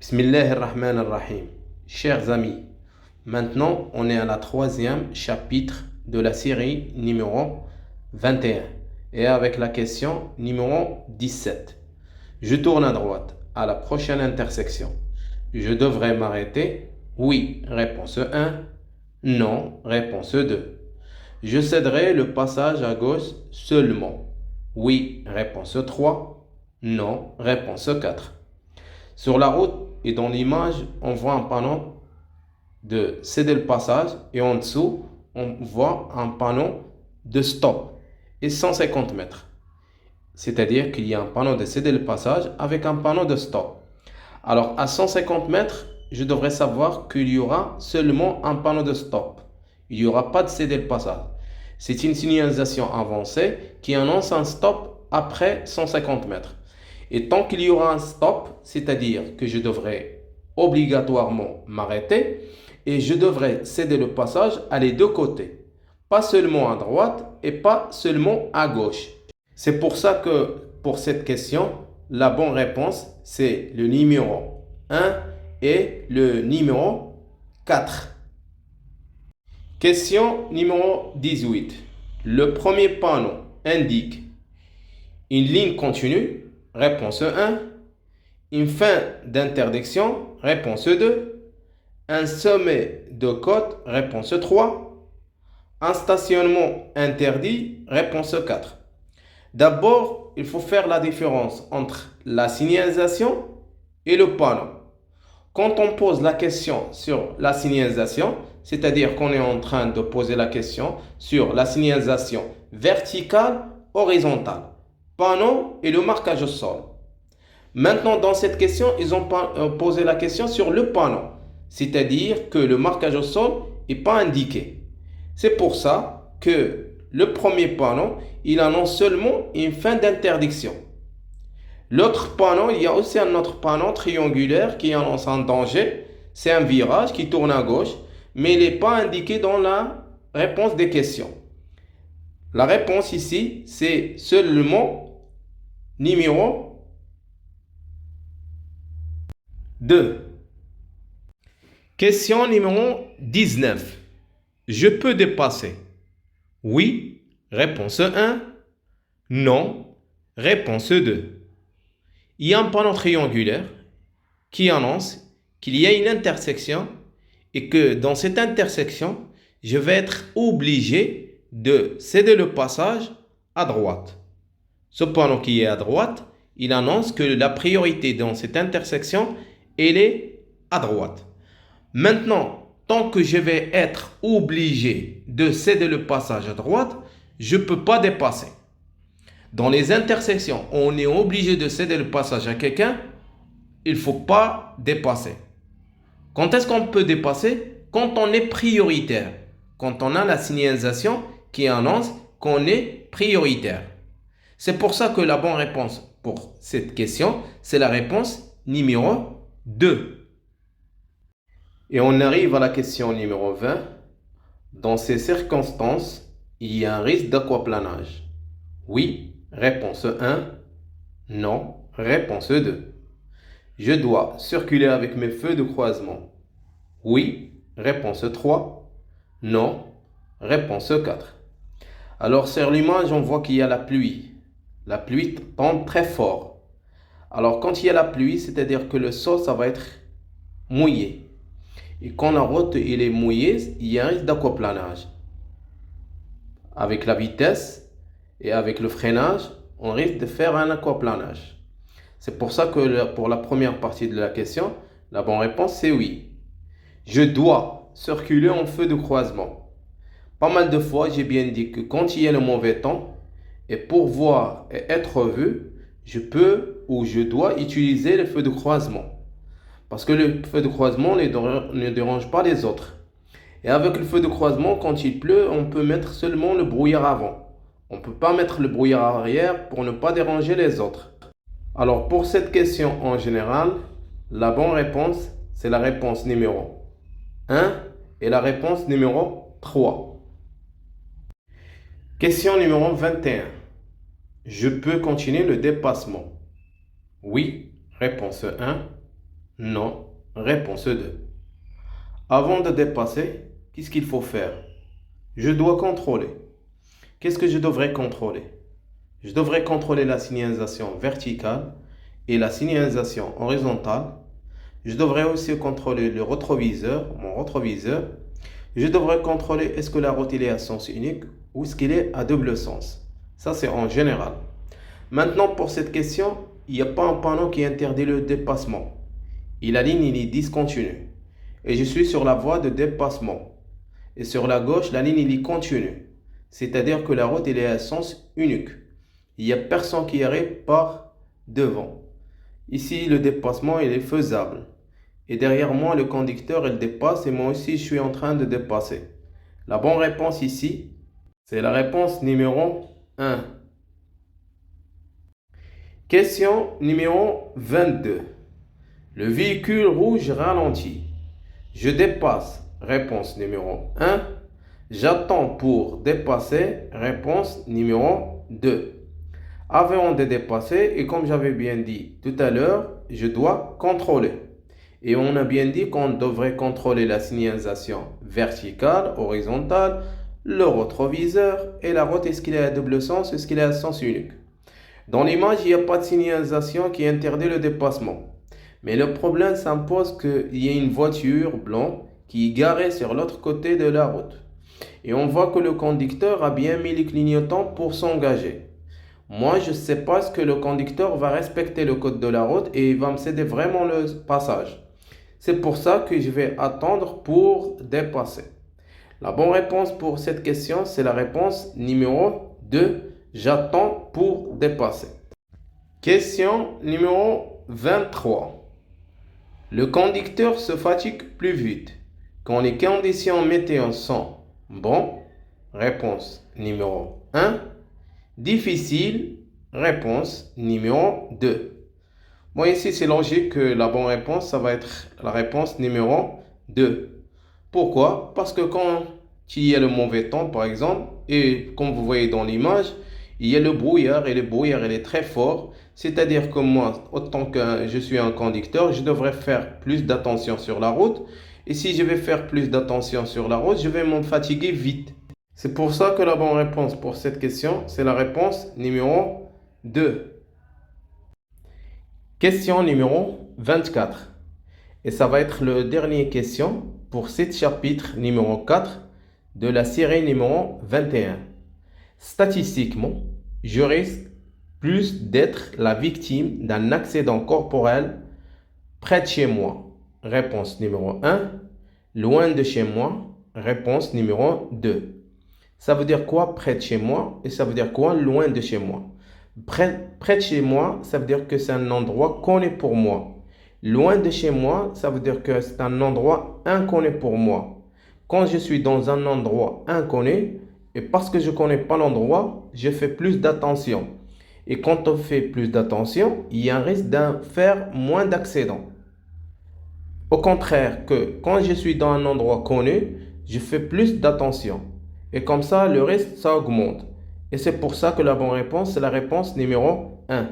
Bismillahirrahmanirrahim. Chers amis, maintenant on est à la troisième chapitre de la série numéro 21 et avec la question numéro 17. Je tourne à droite à la prochaine intersection. Je devrais m'arrêter? Oui, réponse 1. Non, réponse 2. Je céderai le passage à gauche seulement. Oui, réponse 3. Non, réponse 4. Sur la route et dans l'image, on voit un panneau de céder le passage et en dessous, on voit un panneau de stop et 150 mètres. C'est-à-dire qu'il y a un panneau de céder le passage avec un panneau de stop. Alors à 150 mètres, je devrais savoir qu'il y aura seulement un panneau de stop. Il n'y aura pas de céder le passage. C'est une signalisation avancée qui annonce un stop après 150 mètres. Et tant qu'il y aura un stop, c'est-à-dire que je devrais obligatoirement m'arrêter et je devrais céder le passage à les deux côtés. Pas seulement à droite et pas seulement à gauche. C'est pour ça que pour cette question, la bonne réponse, c'est le numéro 1 et le numéro 4. Question numéro 18. Le premier panneau indique une ligne continue. Réponse 1. Une fin d'interdiction. Réponse 2. Un sommet de côte. Réponse 3. Un stationnement interdit. Réponse 4. D'abord, il faut faire la différence entre la signalisation et le panneau. Quand on pose la question sur la signalisation, c'est-à-dire qu'on est en train de poser la question sur la signalisation verticale, horizontale, panneau et le marquage au sol. Maintenant, dans cette question, ils ont posé la question sur le panneau, c'est-à-dire que le marquage au sol n'est pas indiqué. C'est pour ça que le premier panneau, il annonce seulement une fin d'interdiction. L'autre panneau, il y a aussi un autre panneau triangulaire qui annonce un danger. C'est un virage qui tourne à gauche, mais il n'est pas indiqué dans la réponse des questions. La réponse ici, c'est seulement numéro 2. Question numéro 19. Je peux dépasser? Oui, réponse 1. Non, réponse 2. Il y a un panneau triangulaire qui annonce qu'il y a une intersection et que dans cette intersection, je vais être obligé de céder le passage à droite. Ce panneau qui est à droite, il annonce que la priorité dans cette intersection, elle est à droite. Maintenant, tant que je vais être obligé de céder le passage à droite, je ne peux pas dépasser. Dans les intersections, on est obligé de céder le passage à quelqu'un, il ne faut pas dépasser. Quand est-ce qu'on peut dépasser? Quand on est prioritaire. Quand on a la signalisation qui annonce qu'on est prioritaire. C'est pour ça que la bonne réponse pour cette question, c'est la réponse numéro 2. Et on arrive à la question numéro 20. Dans ces circonstances, il y a un risque d'aquaplanage. Oui. Réponse 1. Non. Réponse 2. Je dois circuler avec mes feux de croisement. Oui. Réponse 3. Non. Réponse 4. Alors sur l'image, on voit qu'il y a la pluie. La pluie tombe très fort. Alors quand il y a la pluie, c'est-à-dire que le sol, ça va être mouillé. Et quand la route il est mouillée, il y a un risque d'aquaplanage. Avec la vitesse et avec le freinage, on risque de faire un aquaplanage. C'est pour ça que pour la première partie de la question, la bonne réponse c'est oui. Je dois circuler en feu de croisement. Pas mal de fois, j'ai bien dit que quand il y a le mauvais temps, et pour voir et être vu, je peux ou je dois utiliser le feu de croisement. Parce que le feu de croisement ne dérange pas les autres. Et avec le feu de croisement, quand il pleut, on peut mettre seulement le brouillard avant. On ne peut pas mettre le brouillard arrière pour ne pas déranger les autres. Alors pour cette question en général, la bonne réponse, c'est la réponse numéro 1 et la réponse numéro 3. Question numéro 21. Je peux continuer le dépassement? Oui, réponse 1. Non. Réponse 2. Avant de dépasser, qu'est-ce qu'il faut faire? Je dois contrôler. Qu'est-ce que je devrais contrôler? Je devrais contrôler la signalisation verticale et la signalisation horizontale. Je devrais aussi contrôler le rétroviseur, mon rétroviseur. Je devrais contrôler est-ce que la route est à sens unique ou est-ce qu'il est à double sens. Ça, c'est en général. Maintenant, pour cette question, il n'y a pas un panneau qui interdit le dépassement. Et la ligne il est discontinue. Et je suis sur la voie de dépassement. Et sur la gauche, la ligne il est continue. C'est-à-dire que la route elle est à sens unique. Il n'y a personne qui arrive par devant. Ici, le dépassement il est faisable. Et derrière moi, le conducteur il dépasse et moi aussi je suis en train de dépasser. La bonne réponse ici, c'est la réponse numéro 1. Question numéro 22. Le véhicule rouge ralentit. Je dépasse. Réponse numéro 1. J'attends pour dépasser. Réponse numéro 2. Avant de dépasser, et comme j'avais bien dit tout à l'heure, je dois contrôler. Et on a bien dit qu'on devrait contrôler la signalisation verticale, horizontale, le rétroviseur et la route, est-ce qu'il est à double sens, est-ce qu'il est à sens unique. Dans l'image, il n'y a pas de signalisation qui interdit le dépassement. Mais le problème s'impose qu'il y a une voiture blanche qui est garée sur l'autre côté de la route. Et on voit que le conducteur a bien mis les clignotants pour s'engager. Moi, je ne sais pas ce que le conducteur va respecter le code de la route et il va me céder vraiment le passage. C'est pour ça que je vais attendre pour dépasser. La bonne réponse pour cette question, c'est la réponse numéro 2. J'attends pour dépasser. Question numéro 23. Le conducteur se fatigue plus vite quand les conditions météo sont bon. Réponse numéro 1. Difficile. Réponse numéro 2. Bon, ici, c'est logique que la bonne réponse, ça va être la réponse numéro 2. Pourquoi? Parce que quand il y a le mauvais temps, par exemple, et comme vous voyez dans l'image, il y a le brouillard et le brouillard, il est très fort. C'est-à-dire que moi, autant que je suis un conducteur, je devrais faire plus d'attention sur la route. Et si je vais faire plus d'attention sur la route, je vais me fatiguer vite. C'est pour ça que la bonne réponse pour cette question, c'est la réponse numéro 2. Question numéro 24. Et ça va être le dernier question pour ce chapitre numéro 4 de la série numéro 21. Statistiquement, je risque plus d'être la victime d'un accident corporel près de chez moi. Réponse numéro 1. Loin de chez moi. Réponse numéro 2. Ça veut dire quoi près de chez moi et ça veut dire quoi loin de chez moi? Près de chez moi, ça veut dire que c'est un endroit connu pour moi. Loin de chez moi, ça veut dire que c'est un endroit inconnu pour moi. Quand je suis dans un endroit inconnu, et parce que je ne connais pas l'endroit, je fais plus d'attention. Et quand on fait plus d'attention, il y a un risque de faire moins d'accidents. Au contraire, que quand je suis dans un endroit connu, je fais plus d'attention. Et comme ça, le risque, ça augmente. Et c'est pour ça que la bonne réponse, c'est la réponse numéro 1.